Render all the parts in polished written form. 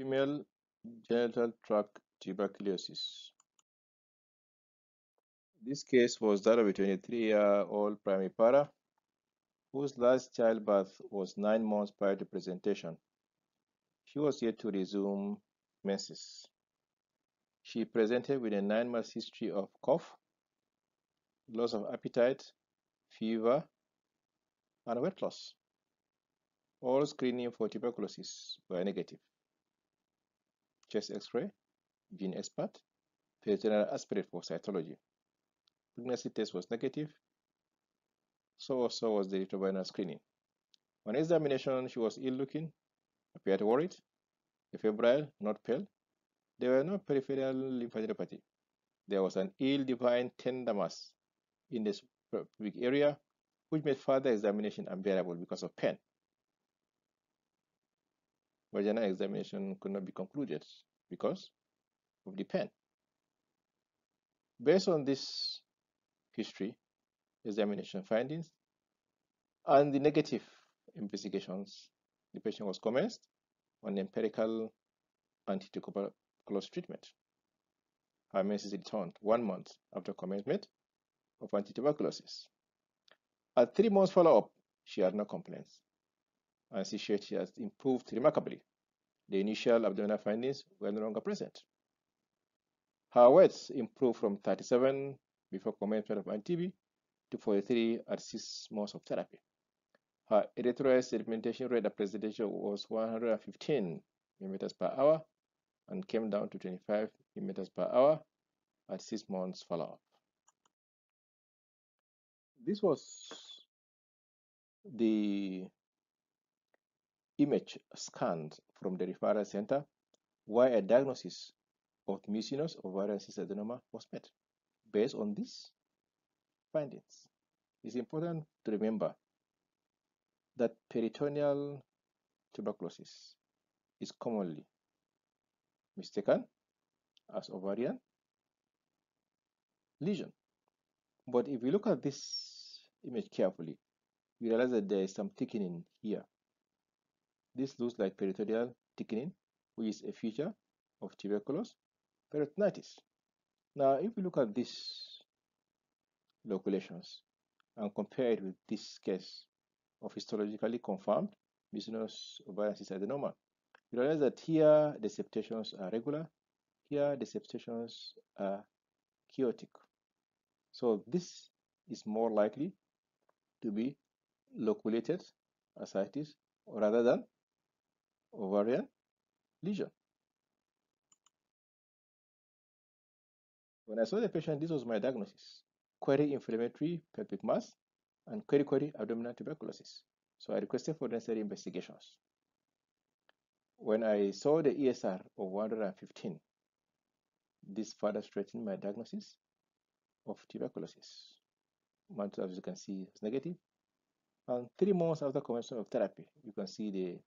Female genital tract tuberculosis. This case was that of a 23-year-old primipara whose last childbirth was 9 months prior to presentation. She was yet to resume menses. She presented with a 9-month history of cough, loss of appetite, fever, and weight loss. All screening for tuberculosis were negative. Chest X-ray, gene expert, peritoneal aspirate for cytology. Pregnancy test was negative, so also was the retroviral screening. On examination, she was ill-looking, appeared worried, febrile, not pale. There were no peripheral lymphadenopathy. There was an ill-defined tender mass in the pubic area, which made further examination unbearable because of pain. Vaginal examination could not be concluded because of the pain. Based on this history, examination findings, and the negative investigations, the patient was commenced on empirical antituberculosis treatment. Her menses returned 1 month after commencement of antituberculosis. At 3 months follow-up, she had no complaints, and she has improved remarkably. The initial abdominal findings were no longer present. Her weight improved from 37 before commencement of anti-TB to 43 at 6 months of therapy. Her erythroid sedimentation rate at presentation was 115 millimeters per hour and came down to 25 millimeters per hour at 6 months follow-up. This was the image scanned from the referral center where a diagnosis of mucinous ovarian cyst adenoma was made. Based on these findings, it's important to remember that peritoneal tuberculosis is commonly mistaken as ovarian lesion. But if you look at this image carefully, you realize that there is some thickening here. This looks like peritoneal thickening, which is a feature of tuberculous peritonitis. Now, if you look at these loculations and compare it with this case of histologically confirmed mucinous ovarian cyst adenoma, you realize that here the septations are regular, here the septations are chaotic. So this is more likely to be loculated ascites rather than ovarian lesion. When I saw the patient, this was my diagnosis: query inflammatory pelvic mass and query abdominal tuberculosis. So I requested for necessary investigations. When I saw the ESR of 115, this further strengthened my diagnosis of tuberculosis. Mantle, as you can see, is negative. And 3 months after commencement of therapy, you can see the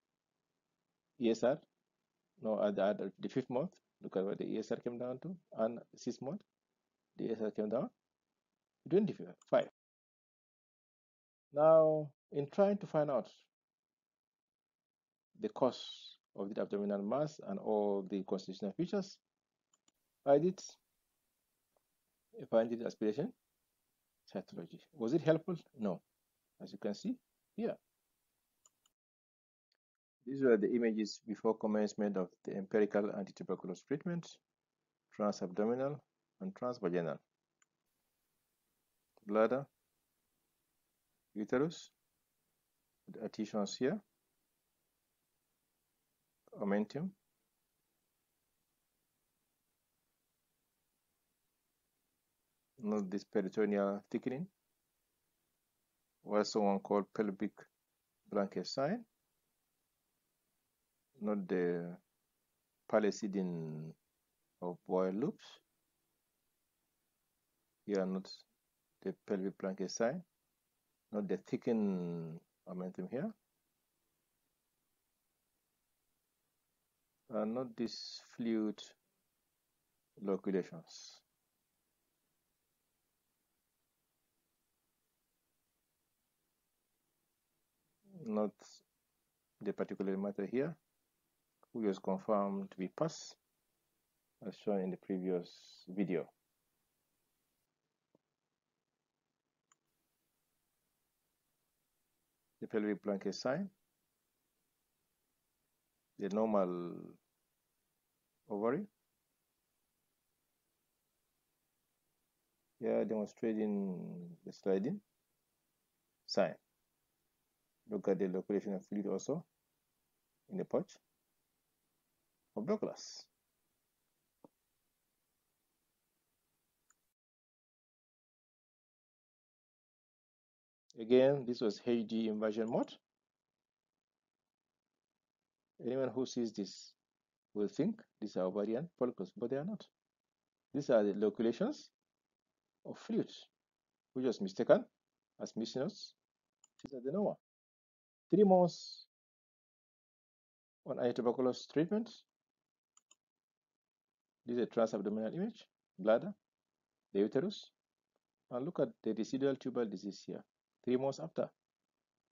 ESR. No, at the 5th month, look at what the ESR came down to, and 6th month, the ESR came down to 25. Now, in trying to find out the cause of the abdominal mass and all the constitutional features, I did a pharyngeal aspiration cytology. Was it helpful? No. As you can see here, these were the images before commencement of the empirical antituberculosis treatment, transabdominal and transvaginal. Bladder, uterus, the adhesions here, omentum, not this peritoneal thickening, also one called pelvic blanket sign, not the palisading of Boyle loops, here not the pelvic blanket sign, not the thickened omentum here, and not these fluid loculations. Not the particular matter here, who was confirmed to be pus, as shown in the previous video. The pelvic blanket sign, the normal ovary. Here demonstrating the sliding sign. Look at the location of fluid also in the pouch of Douglas. Again, this was HD inversion mode. Anyone who sees this will think these are ovarian follicles, but they are not. These are the loculations of fluid, which was mistaken as missinus. These are the normal. 3 months on antituberculosis treatment. This is a transabdominal image, bladder, the uterus, and look at the residual tubal disease here. 3 months after.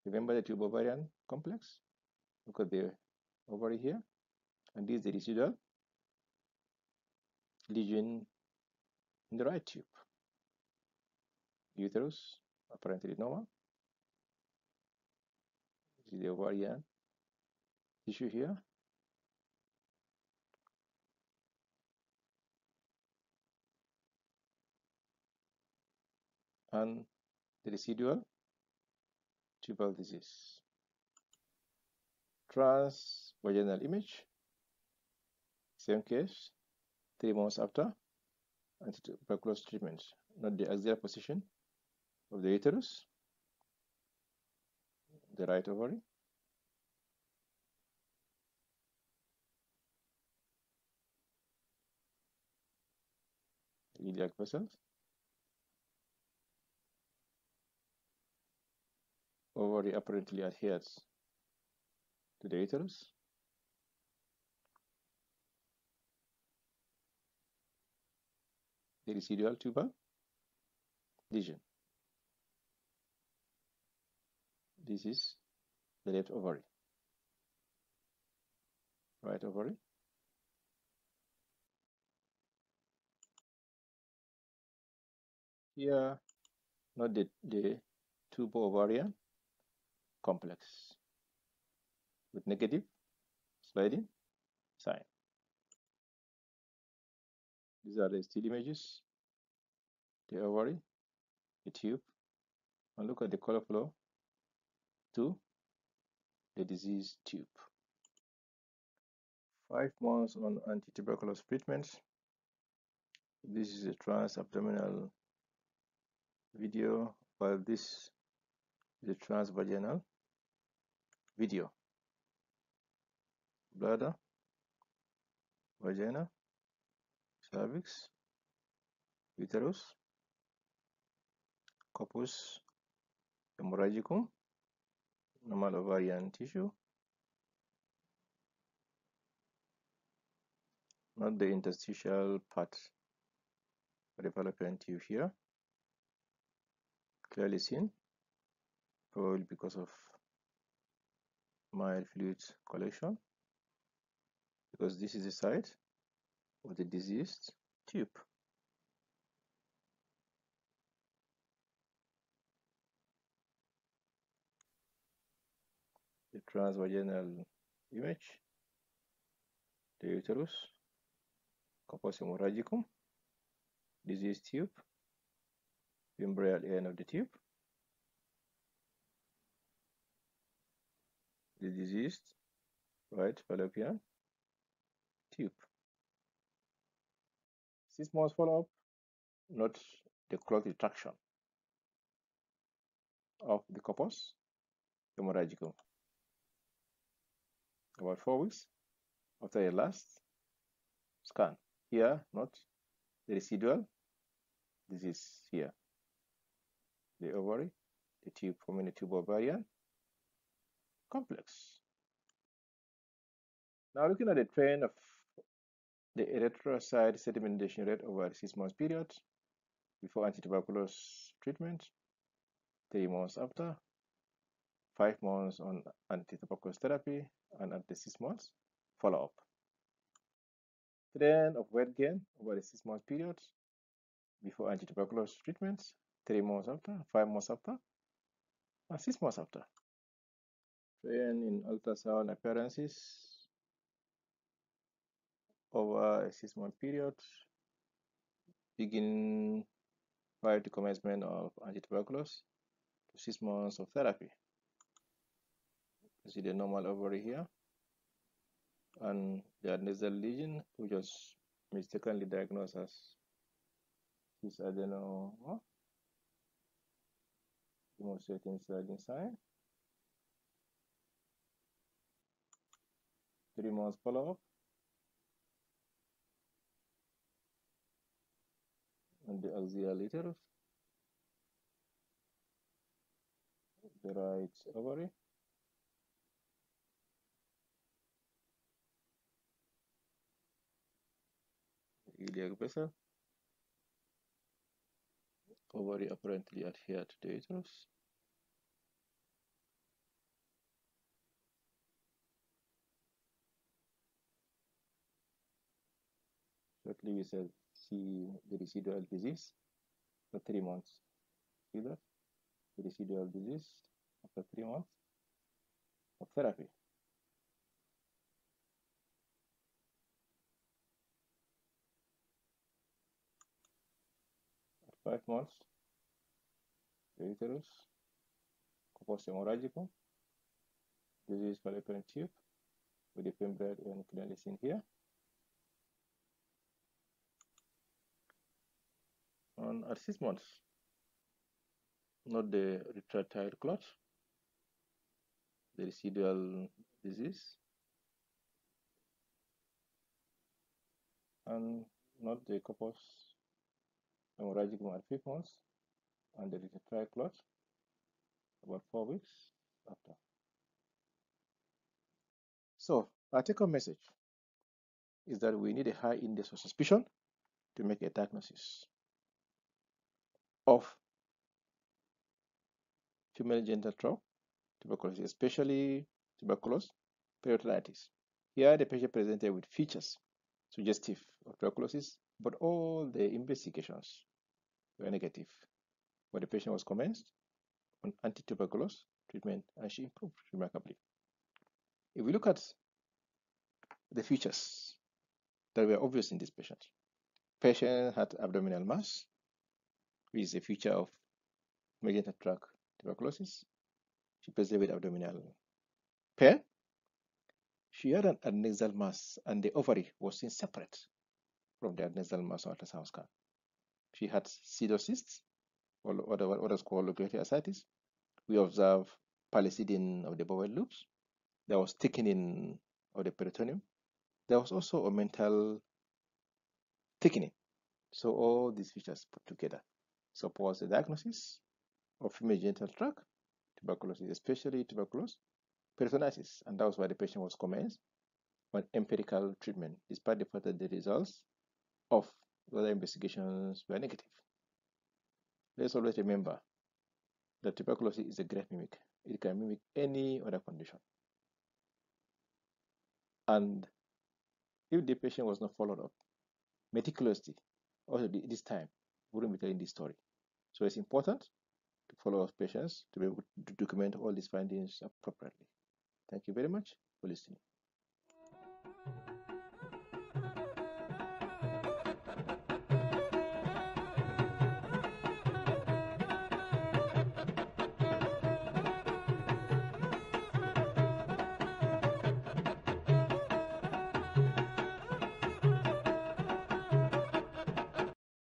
Remember the tubovarian complex? Look at the ovary here, and this is the residual lesion in the right tube. Uterus apparently normal. This is the ovarian tissue here. And the residual tubal disease. Transvaginal image, same case, 3 months after antituberculosis treatment. Not the axial position of the uterus, the right ovary. Iliac vessels. Ovary apparently adheres to the uterus. The residual tubal lesion. This is the left ovary. Right ovary. Here, not the tubo-ovarian complex with negative sliding sign. These are the still images, the ovary, the tube, and look at the color flow to the disease tube. 5 months on antituberculosis treatment. This is a transabdominal video, while this is a transvaginal video. Bladder, vagina, cervix, uterus, corpus hemorrhagicum, normal ovarian tissue, not the interstitial part of the fallopian tube here, clearly seen, probably because of mild fluid collection, because this is the site of the diseased tube. The transvaginal image, the uterus, corpus hemorrhagicum, diseased tube, fimbrial end of the tube, the diseased right fallopian tube. 6 months follow-up, not the clot retraction of the corpus hemorrhagicum. About 4 weeks after a last scan. Here, not the residual disease here. The ovary, the tube forming the tubovarian complex. Now looking at the trend of the erythrocyte sedimentation rate over a 6 month period before antituberculosis treatment, 3 months after, 5 months on antituberculosis therapy, and at the 6 months. follow-up. Trend of weight gain over a 6-month period before anti-tuberculosis treatments, 3 months after, 5 months after, and 6 months after. Trend in ultrasound appearances over a 6-month period, beginning prior to commencement of anti-tuberculosis to 6 months of therapy. You see the normal ovary here, and the nasal lesion, which was mistakenly diagnosed as cis-adenoma, demonstrating sliding sign. 3 months follow-up, and the axial uterus, the right ovary, the iliac vessel, ovary apparently adhered to the uterus. Shortly we see the residual disease for 3 months. See that? The residual disease after 3 months of therapy. At 5 months, the uterus, corpus hemorrhagicum, disease fallopian tube with the fembrile and clearly seen here. And at 6 months, not the retractile clot, the residual disease, and not the corpus hemorrhagicum at 5 months, and the retractile clot about 4 weeks after. So, our take-home message is that we need a high index of suspicion to make a diagnosis of female genital tract tuberculosis, especially tuberculosis peritonitis. Here, the patient presented with features suggestive of tuberculosis, but all the investigations were negative. But the patient was commenced on anti-tuberculosis treatment, and she improved remarkably. If we look at the features that were obvious in this patient had abdominal mass, which is a feature of genital tract tuberculosis. She presented with abdominal pain. She had an adnexal mass, and the ovary was seen separate from the adnexal mass on ultrasound scan. She had pseudocysts, or what is called located ascites. We observe palisading of the bowel loops. There was thickening of the peritoneum. There was also a mental thickening. So all these features put together supports the diagnosis of female genital tract tuberculosis, especially tuberculosis peritonitis, and that was why the patient was commenced on empirical treatment, despite the fact that the results of the other investigations were negative. Let's always remember that tuberculosis is a great mimic. It can mimic any other condition. And if the patient was not followed up meticulously, also this time, we wouldn't be telling this story. So it's important to follow up patients to be able to document all these findings appropriately. Thank you very much for listening.